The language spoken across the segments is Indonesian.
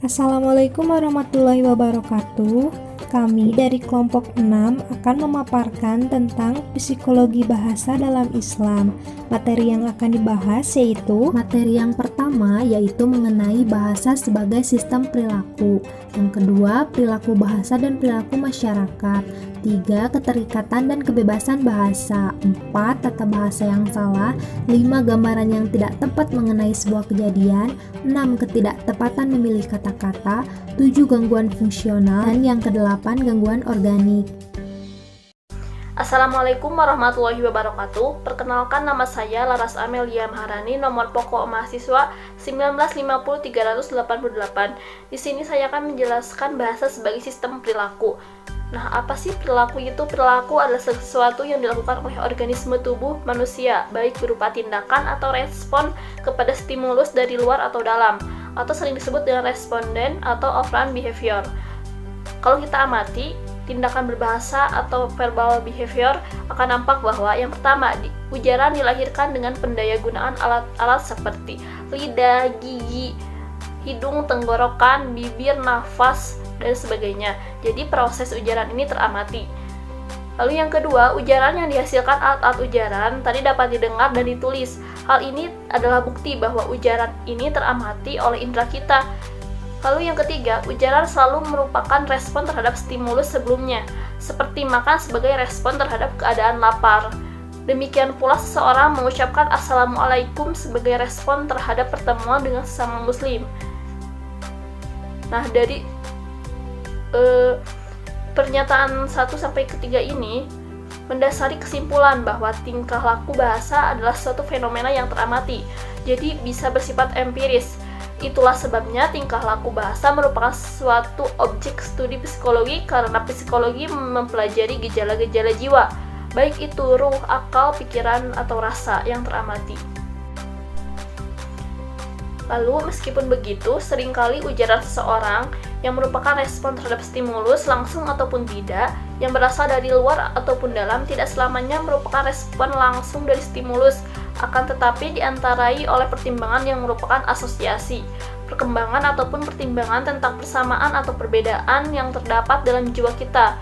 Assalamualaikum warahmatullahi wabarakatuh. Kami dari kelompok 6 akan memaparkan tentang psikologi bahasa dalam Islam. Materi yang akan dibahas yaitu materi yang pertama yaitu mengenai bahasa sebagai sistem perilaku. Yang kedua, perilaku bahasa dan perilaku masyarakat. 3. Keterikatan dan kebebasan bahasa. 4. Tata bahasa yang salah. 5. Gambaran yang tidak tepat mengenai sebuah kejadian. 6. Ketidaktepatan memilih kata-kata. 7. Gangguan fungsional. Dan yang ke-8, gangguan organik. Assalamualaikum warahmatullahi wabarakatuh. Perkenalkan, nama saya Laras Amelia Maharani, nomor pokok mahasiswa 1950388. Di sini saya akan menjelaskan bahasa sebagai sistem perilaku. Nah, apa sih perilaku itu? Perilaku adalah sesuatu yang dilakukan oleh organisme tubuh manusia, baik berupa tindakan atau respon kepada stimulus dari luar atau dalam, atau sering disebut dengan responden atau operant behavior. Kalau kita amati, tindakan berbahasa atau verbal behavior akan nampak bahwa yang pertama, ujaran dilahirkan dengan pendayagunaan alat-alat seperti lidah, gigi, hidung, tenggorokan, bibir, nafas, dan sebagainya. Jadi proses ujaran ini teramati. Lalu yang kedua, ujaran yang dihasilkan alat-alat ujaran tadi dapat didengar dan ditulis. Hal ini adalah bukti bahwa ujaran ini teramati oleh indera kita. Lalu yang ketiga, ujaran selalu merupakan respon terhadap stimulus sebelumnya, seperti makan sebagai respon terhadap keadaan lapar. Demikian pula seseorang mengucapkan Assalamualaikum sebagai respon terhadap pertemuan dengan sesama muslim. Nah, dari pernyataan 1-3 ini mendasari kesimpulan bahwa tingkah laku bahasa adalah suatu fenomena yang teramati, jadi bisa bersifat empiris. Itulah sebabnya tingkah laku bahasa merupakan suatu objek studi psikologi, karena psikologi mempelajari gejala-gejala jiwa, baik itu ruh, akal, pikiran, atau rasa yang teramati. Lalu, meskipun begitu, seringkali ujaran seseorang yang merupakan respon terhadap stimulus langsung ataupun tidak, yang berasal dari luar ataupun dalam, tidak selamanya merupakan respon langsung dari stimulus, akan tetapi diantarai oleh pertimbangan yang merupakan asosiasi, perkembangan ataupun pertimbangan tentang persamaan atau perbedaan yang terdapat dalam jiwa kita,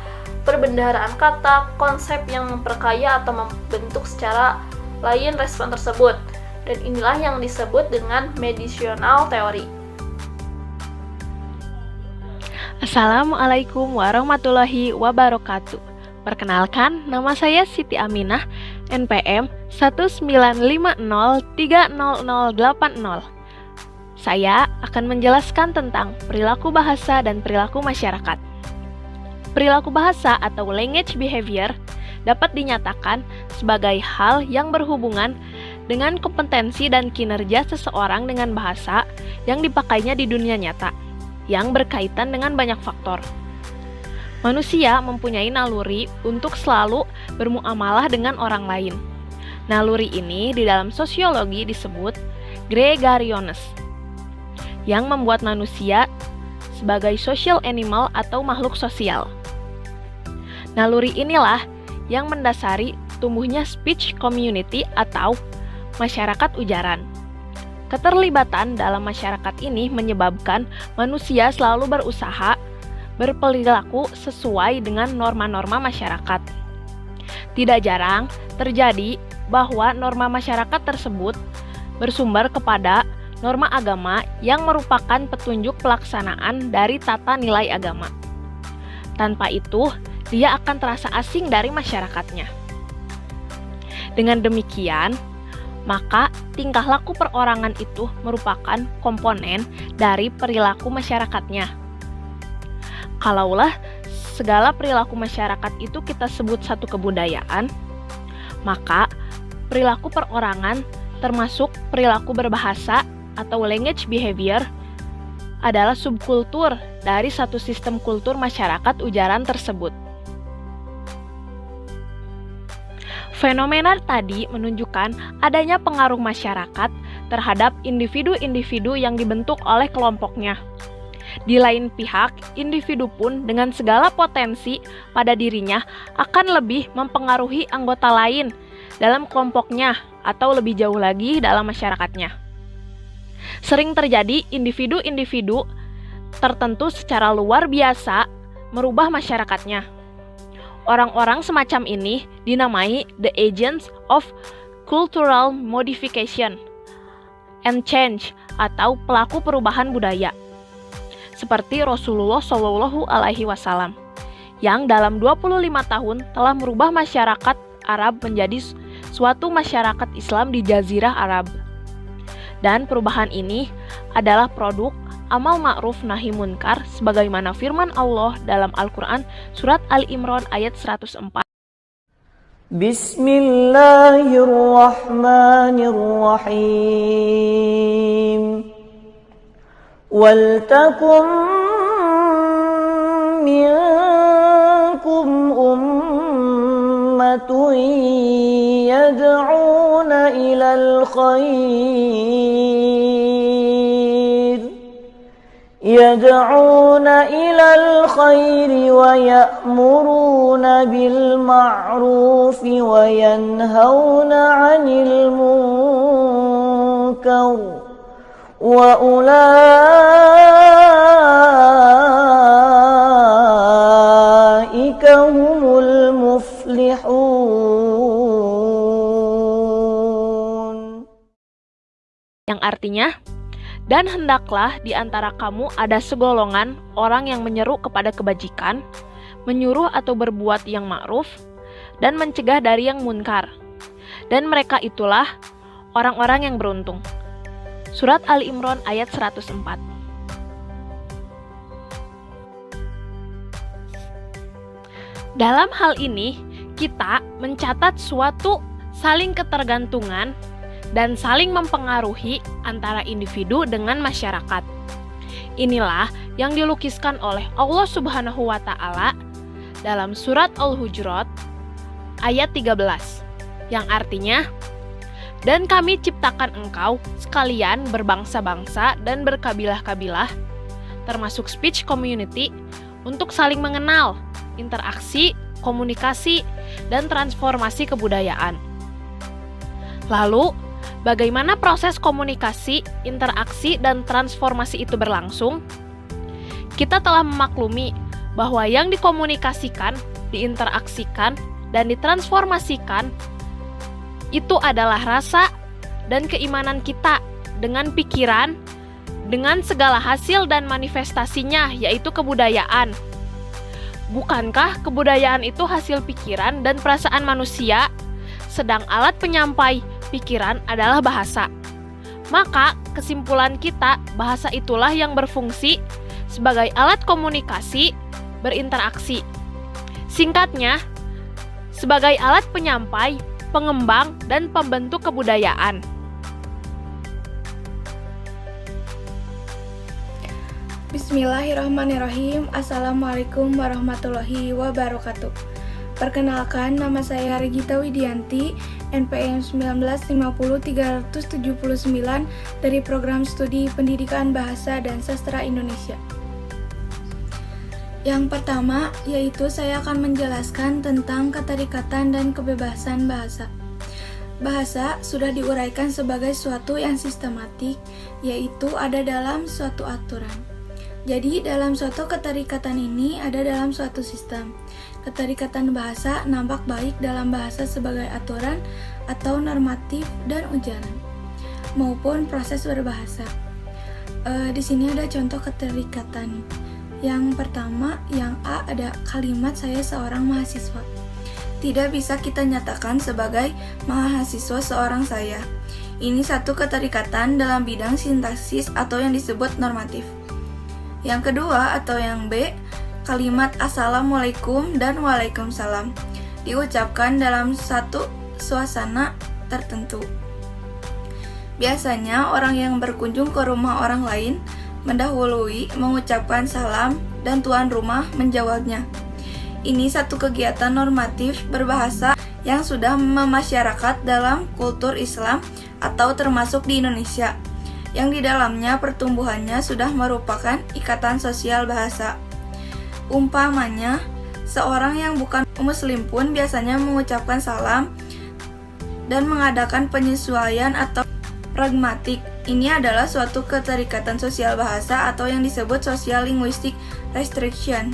perbendaharaan kata, konsep yang memperkaya atau membentuk secara lain respon tersebut. Dan inilah yang disebut dengan mediational teori. Assalamualaikum warahmatullahi wabarakatuh. Perkenalkan, nama saya Siti Aminah, NPM 195030080. Saya akan menjelaskan tentang perilaku bahasa dan perilaku masyarakat. Perilaku bahasa atau language behavior dapat dinyatakan sebagai hal yang berhubungan dengan kompetensi dan kinerja seseorang dengan bahasa yang dipakainya di dunia nyata, yang berkaitan dengan banyak faktor. Manusia mempunyai naluri untuk selalu bermuamalah dengan orang lain. Naluri ini di dalam sosiologi disebut gregarious, yang membuat manusia sebagai social animal atau makhluk sosial. Naluri inilah yang mendasari tumbuhnya speech community atau masyarakat ujaran. Keterlibatan dalam masyarakat ini menyebabkan manusia selalu berusaha berperilaku sesuai dengan norma-norma masyarakat. Tidak jarang terjadi bahwa norma masyarakat tersebut bersumber kepada norma agama yang merupakan petunjuk pelaksanaan dari tata nilai agama. Tanpa itu, dia akan terasa asing dari masyarakatnya. Dengan demikian, maka tingkah laku perorangan itu merupakan komponen dari perilaku masyarakatnya. Kalaulah segala perilaku masyarakat itu kita sebut satu kebudayaan, maka perilaku perorangan termasuk perilaku berbahasa atau language behavior adalah subkultur dari satu sistem kultur masyarakat ujaran tersebut. Fenomena tadi menunjukkan adanya pengaruh masyarakat terhadap individu-individu yang dibentuk oleh kelompoknya. Di lain pihak, individu pun dengan segala potensi pada dirinya akan lebih mempengaruhi anggota lain dalam kelompoknya atau lebih jauh lagi dalam masyarakatnya. Sering terjadi individu-individu tertentu secara luar biasa merubah masyarakatnya. Orang-orang semacam ini dinamai the agents of cultural modification and change atau pelaku perubahan budaya. Seperti Rasulullah Shallallahu Alaihi Wasallam yang dalam 25 tahun telah merubah masyarakat Arab menjadi suatu masyarakat Islam di Jazirah Arab. Dan perubahan ini adalah produk amal ma'ruf nahi munkar sebagaimana firman Allah dalam Al-Quran surat Al-Imran ayat 104. Bismillahirrahmanirrahim. Waltakum minkum ummatun yad'una ilal khair wa ya'muruna bil ma'ruf wa yanhauna 'anil munkar wa ulaika humul muflihun. Yang artinya, dan hendaklah di antara kamu ada segolongan orang yang menyeru kepada kebajikan, menyuruh atau berbuat yang ma'ruf, dan mencegah dari yang munkar. Dan mereka itulah orang-orang yang beruntung. Surat Al-Imran ayat 104. Dalam hal ini, kita mencatat suatu saling ketergantungan dan saling mempengaruhi antara individu dengan masyarakat. Inilah yang dilukiskan oleh Allah Subhanahu wa Ta'ala dalam surat Al-Hujurat ayat 13, yang artinya, "Dan kami ciptakan engkau sekalian berbangsa-bangsa dan berkabilah-kabilah, termasuk speech community, untuk saling mengenal, interaksi, komunikasi, dan transformasi kebudayaan." Lalu, bagaimana proses komunikasi, interaksi, dan transformasi itu berlangsung? Kita telah memaklumi bahwa yang dikomunikasikan, diinteraksikan, dan ditransformasikan itu adalah rasa dan keimanan kita dengan pikiran, dengan segala hasil dan manifestasinya, yaitu kebudayaan. Bukankah kebudayaan itu hasil pikiran dan perasaan manusia, sedang alat penyampai pikiran adalah bahasa? Maka kesimpulan kita, bahasa itulah yang berfungsi sebagai alat komunikasi, berinteraksi. Singkatnya, sebagai alat penyampai, pengembang, dan pembentuk kebudayaan. Bismillahirrahmanirrahim. Assalamualaikum warahmatullahi wabarakatuh. Perkenalkan, nama saya Regita Widianti, NPM 1950379 dari Program Studi Pendidikan Bahasa dan Sastra Indonesia. Yang pertama, yaitu saya akan menjelaskan tentang keterikatan dan kebebasan bahasa. Bahasa sudah diuraikan sebagai suatu yang sistematik, yaitu ada dalam suatu aturan. Jadi, dalam suatu keterikatan ini ada dalam suatu sistem. Keterikatan bahasa nampak baik dalam bahasa sebagai aturan atau normatif dan ujaran, maupun proses berbahasa. Di sini ada contoh keterikatan. Yang pertama, yang A, ada kalimat saya seorang mahasiswa. Tidak bisa kita nyatakan sebagai mahasiswa seorang saya. Ini satu keterikatan dalam bidang sintaksis atau yang disebut normatif. Yang kedua atau yang B, kalimat Assalamualaikum dan Waalaikumsalam diucapkan dalam satu suasana tertentu. Biasanya orang yang berkunjung ke rumah orang lain mendahului mengucapkan salam dan tuan rumah menjawabnya. Ini satu kegiatan normatif berbahasa yang sudah memasyarakat dalam kultur Islam atau termasuk di Indonesia, yang di dalamnya pertumbuhannya sudah merupakan ikatan sosial bahasa. Umpamanya, seorang yang bukan muslim pun biasanya mengucapkan salam dan mengadakan penyesuaian atau pragmatik. Ini adalah suatu keterikatan sosial bahasa atau yang disebut social linguistic restriction.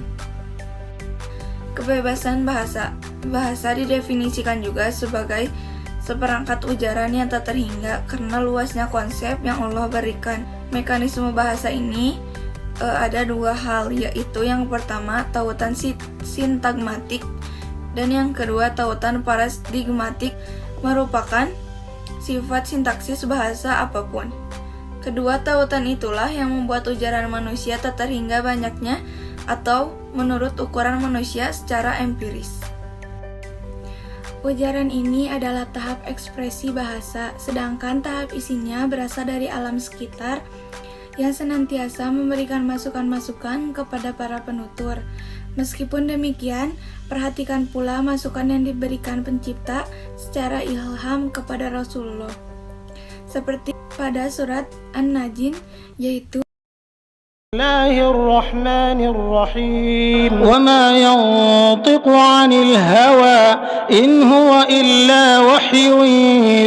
Kebebasan bahasa. Bahasa didefinisikan juga sebagai seperangkat ujaran yang tak terhingga karena luasnya konsep yang Allah berikan. Mekanisme bahasa ini ada dua hal, yaitu yang pertama tautan sintagmatik dan yang kedua tautan paradigmatik, merupakan sifat sintaksis bahasa apapun. Kedua tautan itulah yang membuat ujaran manusia tak terhingga banyaknya atau menurut ukuran manusia secara empiris. Ujaran ini adalah tahap ekspresi bahasa, sedangkan tahap isinya berasal dari alam sekitar yang senantiasa memberikan masukan-masukan kepada para penutur. Meskipun demikian, perhatikan pula masukan yang diberikan pencipta secara ilham kepada Rasulullah. Seperti pada surat An-Najm, yaitu Bismillahirrahmanirrahim. Wa ma yantiqu 'anil hawa in huwa illa wahyun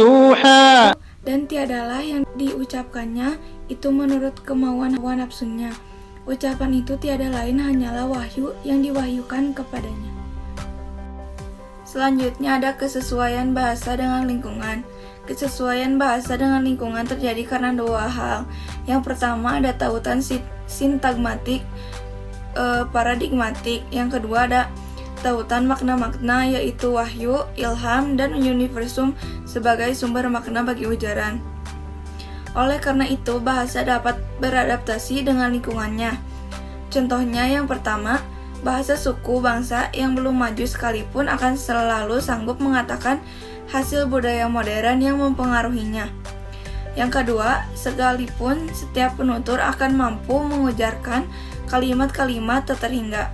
yuha. Dan tiadalah yang diucapkannya itu menurut kemauan hawa nafsunya. Ucapan itu tiada lain hanyalah wahyu yang diwahyukan kepadanya. Selanjutnya ada kesesuaian bahasa dengan lingkungan. Kesesuaian bahasa dengan lingkungan terjadi karena dua hal. Yang pertama ada tautan sintagmatik, paradigmatik. Yang kedua ada tautan makna-makna, yaitu wahyu, ilham, dan universum sebagai sumber makna bagi ujaran. Oleh karena itu, bahasa dapat beradaptasi dengan lingkungannya. Contohnya yang pertama, bahasa suku bangsa yang belum maju sekalipun akan selalu sanggup mengatakan hasil budaya modern yang mempengaruhinya. Yang kedua, sekalipun setiap penutur akan mampu mengujarkan kalimat-kalimat tak terhingga.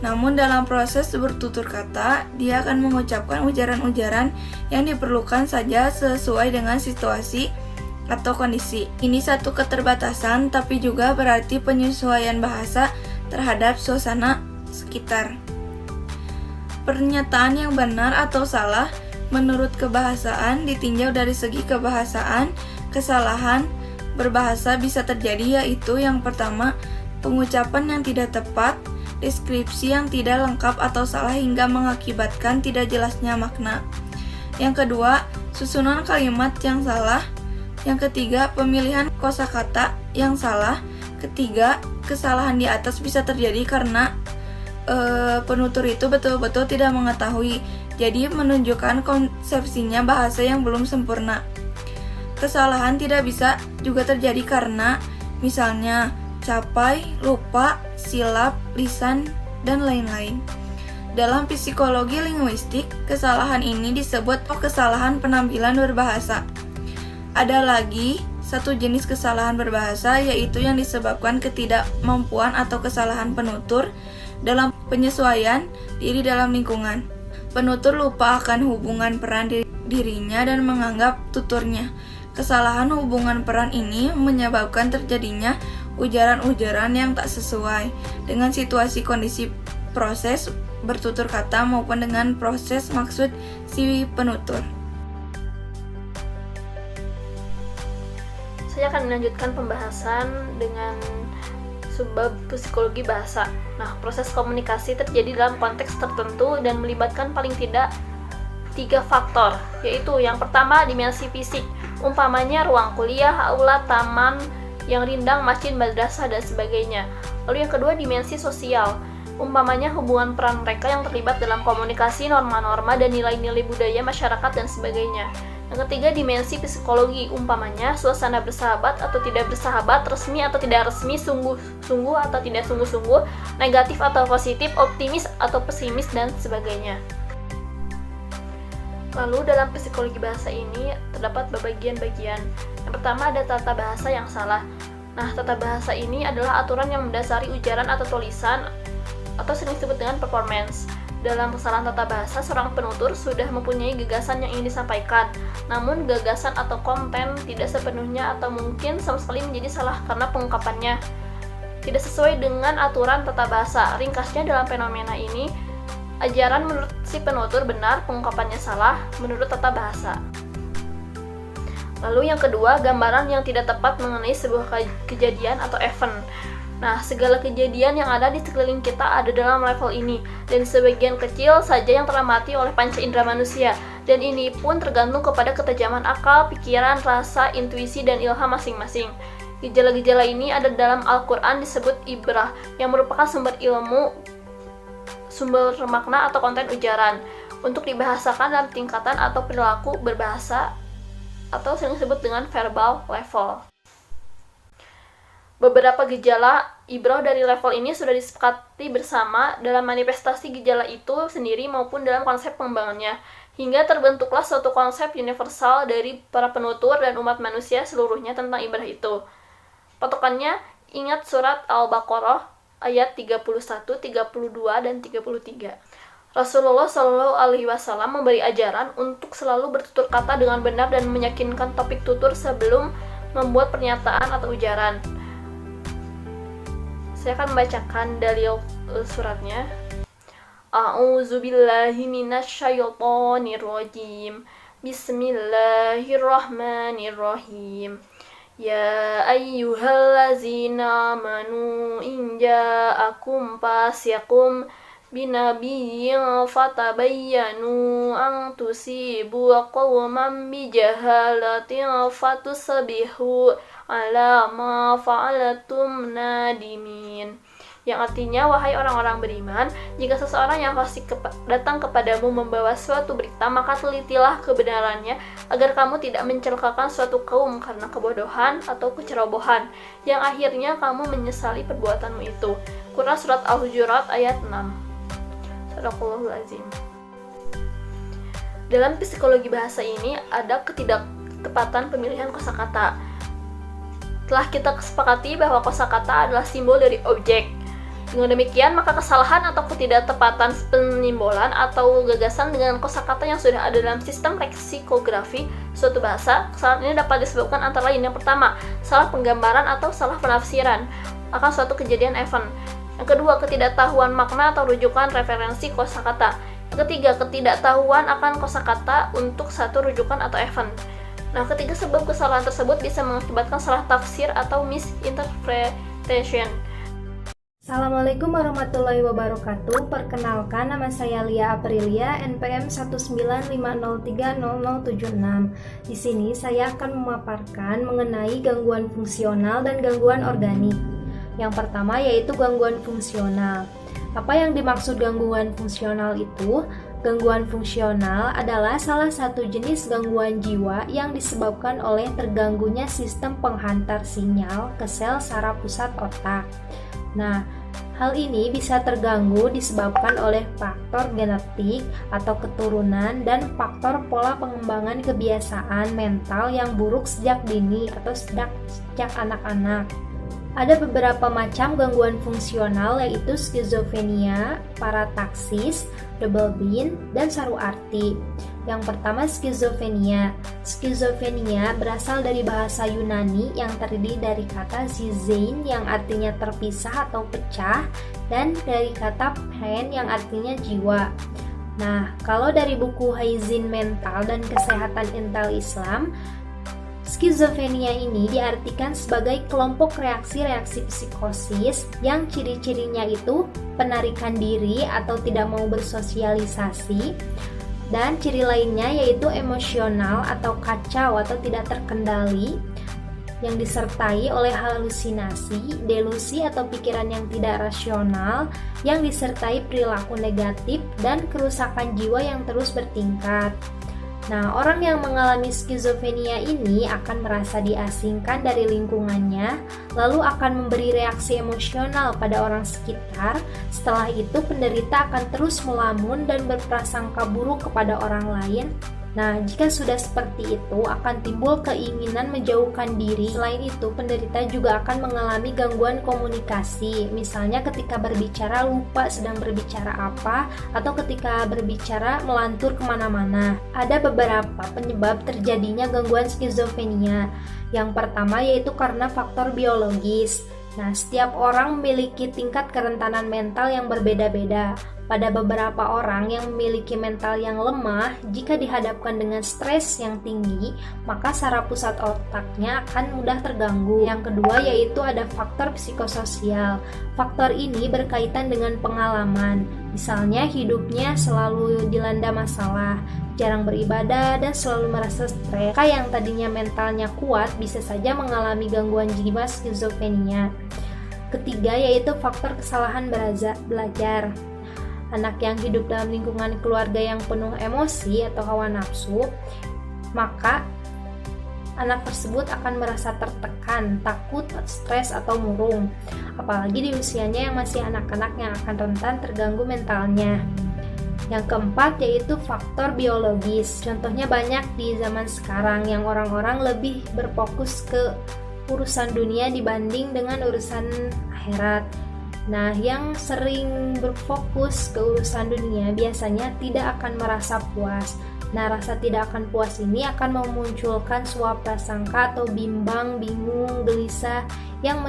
Namun dalam proses bertutur kata, dia akan mengucapkan ujaran-ujaran yang diperlukan saja sesuai dengan situasi atau kondisi. Ini satu keterbatasan, tapi juga berarti penyesuaian bahasa terhadap suasana sekitar. Pernyataan yang benar atau salah menurut kebahasaan ditinjau dari segi kebahasaan. Kesalahan berbahasa bisa terjadi, yaitu yang pertama, pengucapan yang tidak tepat, deskripsi yang tidak lengkap atau salah hingga mengakibatkan tidak jelasnya makna. Yang kedua, susunan kalimat yang salah. Yang ketiga, pemilihan kosakata yang salah. Ketiga, kesalahan di atas bisa terjadi karena penutur itu betul-betul tidak mengetahui, jadi menunjukkan konsepsinya bahasa yang belum sempurna. Kesalahan tidak bisa juga terjadi karena misalnya capai, lupa, silap, lisan, dan lain-lain. Dalam psikologi linguistik, kesalahan ini disebut kesalahan penampilan berbahasa. Ada lagi satu jenis kesalahan berbahasa, yaitu yang disebabkan ketidakmampuan atau kesalahan penutur dalam penyesuaian diri dalam lingkungan. Penutur lupa akan hubungan peran dirinya dan menganggap tuturnya. Kesalahan hubungan peran ini menyebabkan terjadinya ujaran-ujaran yang tak sesuai dengan situasi kondisi proses bertutur kata maupun dengan proses maksud si penutur. Saya akan melanjutkan pembahasan dengan subbab psikologi bahasa. Nah, proses komunikasi terjadi dalam konteks tertentu dan melibatkan paling tidak 3 faktor, yaitu yang pertama dimensi fisik, umpamanya ruang kuliah, aula, taman yang rindang, masjid, madrasah, dan sebagainya. Lalu yang kedua dimensi sosial, umpamanya hubungan peran mereka yang terlibat dalam komunikasi, norma-norma, dan nilai-nilai budaya masyarakat, dan sebagainya. Yang ketiga dimensi psikologi, umpamanya suasana bersahabat atau tidak bersahabat, resmi atau tidak resmi, sungguh-sungguh atau tidak sungguh-sungguh, negatif atau positif, optimis atau pesimis, dan sebagainya. Lalu dalam psikologi bahasa ini terdapat bagian-bagian. Yang pertama ada tata bahasa yang salah. Nah, tata bahasa ini adalah aturan yang mendasari ujaran atau tulisan atau sering disebut dengan performance. Dalam kesalahan tata bahasa, seorang penutur sudah mempunyai gagasan yang ingin disampaikan. Namun gagasan atau konten tidak sepenuhnya atau mungkin sama sekali menjadi salah karena pengungkapannya tidak sesuai dengan aturan tata bahasa. Ringkasnya dalam fenomena ini, ajaran menurut si penutur benar, pengungkapannya salah menurut tata bahasa. Lalu yang kedua, gambaran yang tidak tepat mengenai sebuah kejadian atau event. Nah, segala kejadian yang ada di sekeliling kita ada dalam level ini, dan sebagian kecil saja yang teramati oleh panca indera manusia. Dan ini pun tergantung kepada ketajaman akal, pikiran, rasa, intuisi, dan ilham masing-masing. Gejala-gejala ini ada dalam Al-Quran disebut ibrah, yang merupakan sumber ilmu, sumber makna atau konten ujaran, untuk dibahasakan dalam tingkatan atau perilaku berbahasa, atau sering disebut dengan verbal level. Beberapa gejala ibrah dari level ini sudah disepakati bersama dalam manifestasi gejala itu sendiri maupun dalam konsep pengembangannya, hingga terbentuklah suatu konsep universal dari para penutur dan umat manusia seluruhnya tentang ibrah itu. Patokannya, ingat surat Al-Baqarah ayat 31, 32, dan 33. Rasulullah Shallallahu Alaihi Wasallam memberi ajaran untuk selalu bertutur kata dengan benar dan meyakinkan topik tutur sebelum membuat pernyataan atau ujaran. Saya akan membacakan dalil suratnya. A'udzubillahi minasyaitonirrajim. Bismillahirrahmanirrahim. Ya ayyuhallazina amanu in ja'akum fasiqun binabiyyin fatabayyanu an tusibu qauman bijahalatin fatusbihu ala ma fa'alatum nadimin. Yang artinya, wahai orang-orang beriman, jika seseorang yang fasik datang kepadamu membawa suatu berita, maka telitilah kebenarannya agar kamu tidak mencelakakan suatu kaum karena kebodohan atau kecerobohan, yang akhirnya kamu menyesali perbuatanmu itu. Quran Surat Al-Hujurat ayat 6. Sadaqallahul Azim. Dalam psikologi bahasa ini ada ketidaktepatan pemilihan kosakata. Telah kita sepakati bahwa kosakata adalah simbol dari objek. Dengan demikian, maka kesalahan atau ketidaktepatan penyimbolan atau gagasan dengan kosakata yang sudah ada dalam sistem leksikografi suatu bahasa, kesalahan ini dapat disebabkan antara lain: yang pertama, salah penggambaran atau salah penafsiran akan suatu kejadian event. Yang kedua, ketidaktahuan makna atau rujukan referensi kosakata. Yang ketiga, ketidaktahuan akan kosakata untuk satu rujukan atau event. Nah, ketiga sebab kesalahan tersebut bisa mengakibatkan salah tafsir atau misinterpretation. Assalamualaikum warahmatullahi wabarakatuh. Perkenalkan, nama saya Lia Aprilia, NPM 195030076. Di sini saya akan memaparkan mengenai gangguan fungsional dan gangguan organik. Yang pertama yaitu gangguan fungsional. Apa yang dimaksud gangguan fungsional itu? Gangguan fungsional adalah salah satu jenis gangguan jiwa yang disebabkan oleh terganggunya sistem penghantar sinyal ke sel saraf pusat otak. Nah, hal ini bisa terganggu disebabkan oleh faktor genetik atau keturunan dan faktor pola pengembangan kebiasaan mental yang buruk sejak dini atau sejak anak-anak. Ada beberapa macam gangguan fungsional yaitu skizofrenia, parataksis, double bind, dan saru arti. Yang pertama, skizofrenia. Skizofrenia berasal dari bahasa Yunani yang terdiri dari kata zizein yang artinya terpisah atau pecah dan dari kata phen yang artinya jiwa. Nah, kalau dari buku Hygiene Mental dan Kesehatan Intel Islam, skizofrenia ini diartikan sebagai kelompok reaksi-reaksi psikosis yang ciri-cirinya itu penarikan diri atau tidak mau bersosialisasi, dan ciri lainnya yaitu emosional atau kacau atau tidak terkendali, yang disertai oleh halusinasi, delusi atau pikiran yang tidak rasional, yang disertai perilaku negatif dan kerusakan jiwa yang terus bertingkat. Nah, orang yang mengalami skizofrenia ini akan merasa diasingkan dari lingkungannya, lalu akan memberi reaksi emosional pada orang sekitar. Setelah itu, penderita akan terus melamun dan berprasangka buruk kepada orang lain. Nah, jika sudah seperti itu, akan timbul keinginan menjauhkan diri. Selain itu, penderita juga akan mengalami gangguan komunikasi. Misalnya ketika berbicara lupa sedang berbicara apa, atau ketika berbicara melantur kemana-mana. Ada beberapa penyebab terjadinya gangguan skizofrenia. Yang pertama yaitu karena faktor biologis. Nah, setiap orang memiliki tingkat kerentanan mental yang berbeda-beda. Pada beberapa orang yang memiliki mental yang lemah, jika dihadapkan dengan stres yang tinggi, maka saraf pusat otaknya akan mudah terganggu. Yang kedua yaitu ada faktor psikososial. Faktor ini berkaitan dengan pengalaman. Misalnya hidupnya selalu dilanda masalah, jarang beribadah, dan selalu merasa stres. Maka yang tadinya mentalnya kuat bisa saja mengalami gangguan jiwa skizofrenia. Ketiga yaitu faktor kesalahan belajar. Anak yang hidup dalam lingkungan keluarga yang penuh emosi atau hawa nafsu, maka anak tersebut akan merasa tertekan, takut, stres, atau murung. Apalagi di usianya yang masih anak-anak yang akan rentan terganggu mentalnya. Yang keempat yaitu faktor biologis. Contohnya banyak di zaman sekarang yang orang-orang lebih berfokus ke urusan dunia dibanding dengan urusan akhirat. Nah, yang sering berfokus ke urusan dunia biasanya tidak akan merasa puas. Nah, rasa tidak akan puas ini akan memunculkan suap prasangka atau bimbang, bingung, gelisah yang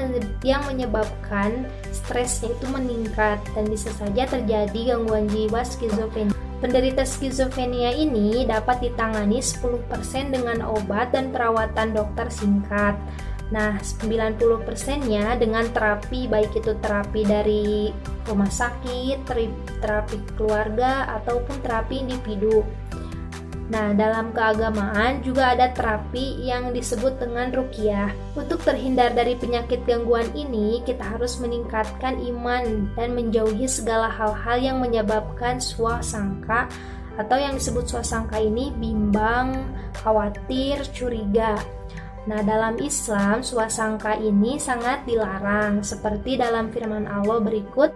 menyebabkan stresnya itu meningkat dan bisa saja terjadi gangguan jiwa skizofrenia. Penderita skizofrenia ini dapat ditangani 10% dengan obat dan perawatan dokter singkat. Nah, 90%-nya dengan terapi, baik itu terapi dari rumah sakit, terapi keluarga, ataupun terapi individu. Nah, dalam keagamaan juga ada terapi yang disebut dengan ruqyah. Untuk terhindar dari penyakit gangguan ini, kita harus meningkatkan iman dan menjauhi segala hal-hal yang menyebabkan swasangka atau yang disebut swasangka ini bimbang, khawatir, curiga. Nah, dalam Islam, swasangka ini sangat dilarang, seperti dalam firman Allah berikut.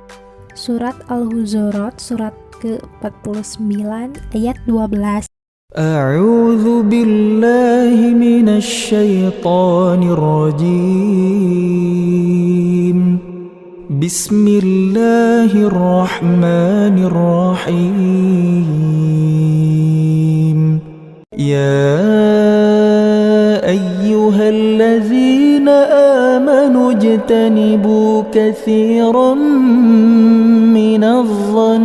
Surat Al-Hujurat, surat ke-49, ayat 12. A'udzu billahi minasy syaithanir rajim. Bismillahirrahmanirrahim. Ya ayyuhalladzina amanu ijtanibu katsiran minadh-dhann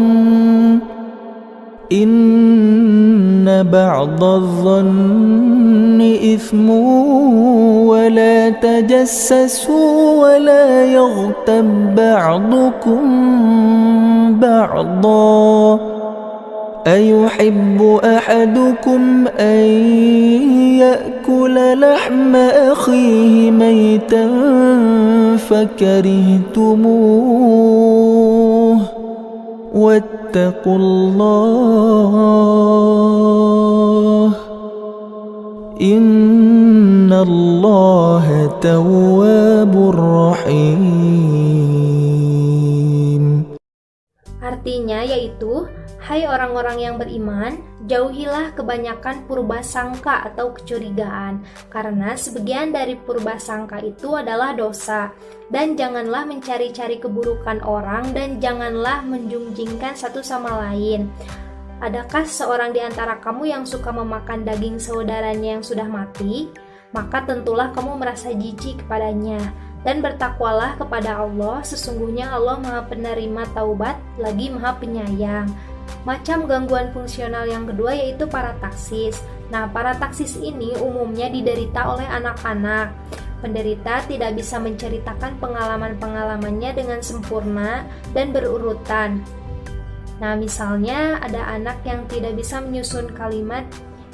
inna ba'dadh-dhanni ithmun wa la tajassasu wa la yaghtab ba'dukum ba'dha أيحب أحدكم أن يأكل لحم أخيه ميتا فكرهتموه واتقوا الله إن الله تواب رحيم. Artinya yaitu, hai orang-orang yang beriman, jauhilah kebanyakan purbasangka atau kecurigaan, karena sebagian dari purbasangka itu adalah dosa. Dan janganlah mencari-cari keburukan orang, dan janganlah menjunjingkan satu sama lain. Adakah seorang di antara kamu yang suka memakan daging saudaranya yang sudah mati? Maka tentulah kamu merasa jijik kepadanya. Dan bertakwalah kepada Allah, sesungguhnya Allah Maha Penerima Taubat, lagi Maha Penyayang. Macam gangguan fungsional yang kedua yaitu parataksis. Nah, parataksis ini umumnya diderita oleh anak-anak. Penderita tidak bisa menceritakan pengalaman-pengalamannya dengan sempurna dan berurutan. Nah, misalnya ada anak yang tidak bisa menyusun kalimat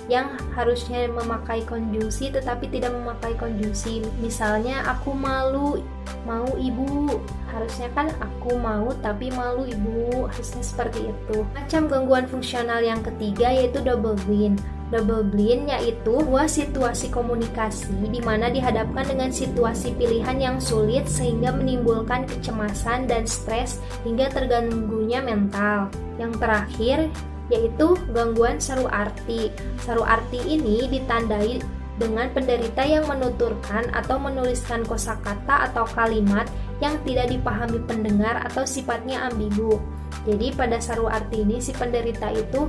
yang harusnya memakai konjungsi tetapi tidak memakai konjungsi. Misalnya, aku malu, mau ibu. Harusnya kan aku mau tapi malu ibu. Harusnya seperti itu. Macam gangguan fungsional yang ketiga yaitu double blind. Double blind yaitu sebuah situasi komunikasi di mana dihadapkan dengan situasi pilihan yang sulit sehingga menimbulkan kecemasan dan stres hingga terganggunya mental. Yang terakhir yaitu gangguan saru arti. Saru arti ini ditandai dengan penderita yang menuturkan atau menuliskan kosakata atau kalimat yang tidak dipahami pendengar atau sifatnya ambigu. Jadi pada saru arti ini si penderita itu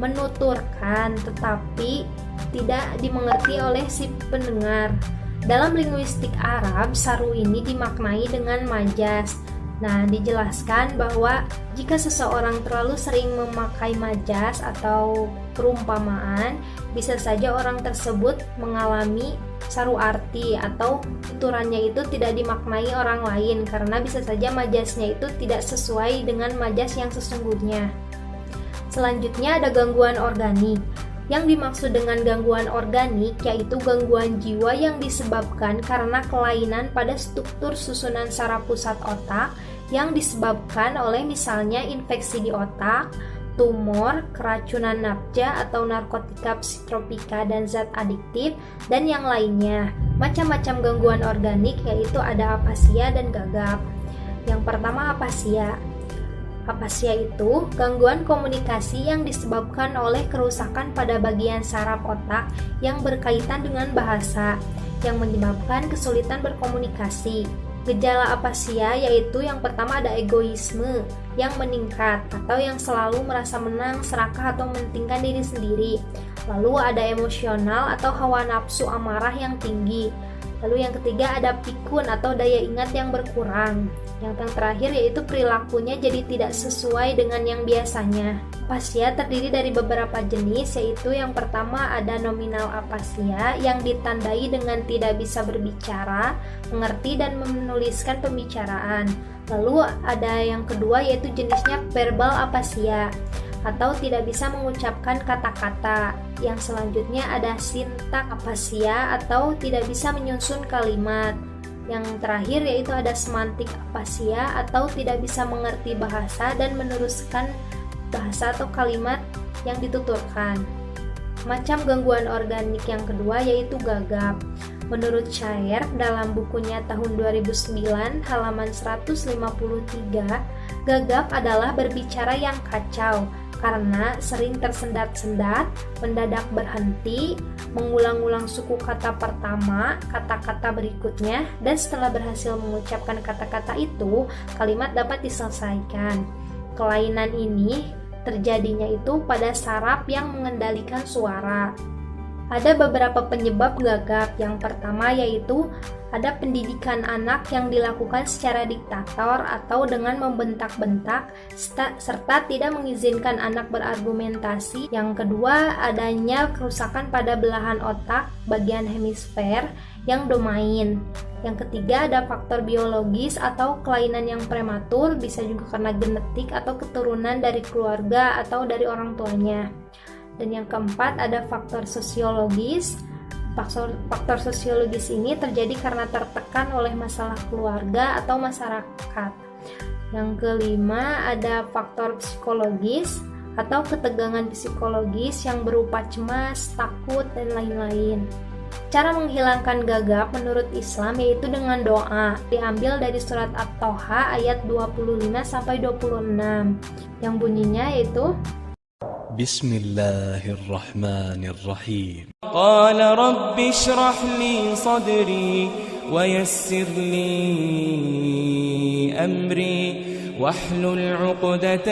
menuturkan tetapi tidak dimengerti oleh si pendengar. Dalam linguistik Arab, saru ini dimaknai dengan majas. Nah, dijelaskan bahwa jika seseorang terlalu sering memakai majas atau perumpamaan, bisa saja orang tersebut mengalami saru arti atau tuturannya itu tidak dimaknai orang lain karena bisa saja majasnya itu tidak sesuai dengan majas yang sesungguhnya. Selanjutnya ada gangguan organik. Yang dimaksud dengan gangguan organik yaitu gangguan jiwa yang disebabkan karena kelainan pada struktur susunan saraf pusat otak yang disebabkan oleh misalnya infeksi di otak, tumor, keracunan nafza atau narkotika psikotropika dan zat adiktif, dan yang lainnya. Macam-macam gangguan organik yaitu ada apasia dan gagap. Yang pertama apasia. Apasia itu gangguan komunikasi yang disebabkan oleh kerusakan pada bagian saraf otak yang berkaitan dengan bahasa, yang menyebabkan kesulitan berkomunikasi. Gejala apasia yaitu yang pertama ada egoisme yang meningkat atau yang selalu merasa menang, serakah atau mementingkan diri sendiri. Lalu ada emosional atau hawa nafsu amarah yang tinggi. Lalu yang ketiga ada pikun atau daya ingat yang berkurang. Yang terakhir yaitu perilakunya jadi tidak sesuai dengan yang biasanya. Apasia terdiri dari beberapa jenis, yaitu yang pertama ada nominal apasia yang ditandai dengan tidak bisa berbicara, mengerti dan menuliskan pembicaraan. Lalu ada yang kedua yaitu jenisnya verbal apasia atau tidak bisa mengucapkan kata-kata. Yang selanjutnya ada sintak apasia atau tidak bisa menyusun kalimat. Yang terakhir yaitu ada semantik apasia atau tidak bisa mengerti bahasa dan meneruskan bahasa atau kalimat yang dituturkan. Macam gangguan organik yang kedua yaitu gagap. Menurut Shire dalam bukunya tahun 2009 halaman 153, gagap adalah berbicara yang kacau karena sering tersendat-sendat, mendadak berhenti, mengulang-ulang suku kata pertama, kata-kata berikutnya, dan setelah berhasil mengucapkan kata-kata itu, kalimat dapat diselesaikan. Kelainan ini terjadinya itu pada saraf yang mengendalikan suara. Ada beberapa penyebab gagap. Yang pertama yaitu ada pendidikan anak yang dilakukan secara diktator atau dengan membentak-bentak serta tidak mengizinkan anak berargumentasi. Yang kedua, adanya kerusakan pada belahan otak bagian hemisfer yang domain. Yang ketiga, ada faktor biologis atau kelainan yang prematur, bisa juga karena genetik atau keturunan dari keluarga atau dari orang tuanya. Dan yang keempat, ada faktor sosiologis. Faktor sosiologis ini terjadi karena tertekan oleh masalah keluarga atau masyarakat. Yang kelima, ada faktor psikologis atau ketegangan psikologis yang berupa cemas, takut, dan lain-lain. Cara menghilangkan gagap menurut Islam yaitu dengan doa, diambil dari surat At-Toha ayat 25-26 yang bunyinya yaitu Bismillahirrahmanirrahim. قال رب اشرح لي صدري ويسر لي أمري واحلل عقدة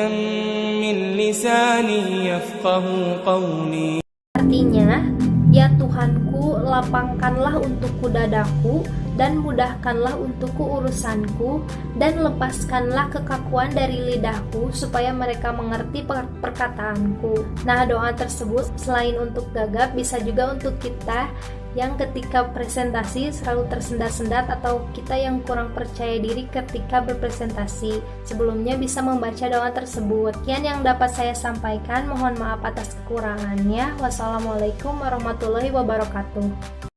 من لساني يفقه قولي. Artinya, ya Tuhanku, lapangkanlah untukku dadaku dan mudahkanlah untukku urusanku dan lepaskanlah kekakuan dari lidahku supaya mereka mengerti perkataanku. Nah, doa tersebut selain untuk gagap bisa juga untuk kita yang ketika presentasi selalu tersendat-sendat atau kita yang kurang percaya diri ketika berpresentasi. Sebelumnya bisa membaca doa tersebut. Sekian yang dapat saya sampaikan, mohon maaf atas kekurangannya. Wassalamualaikum warahmatullahi wabarakatuh.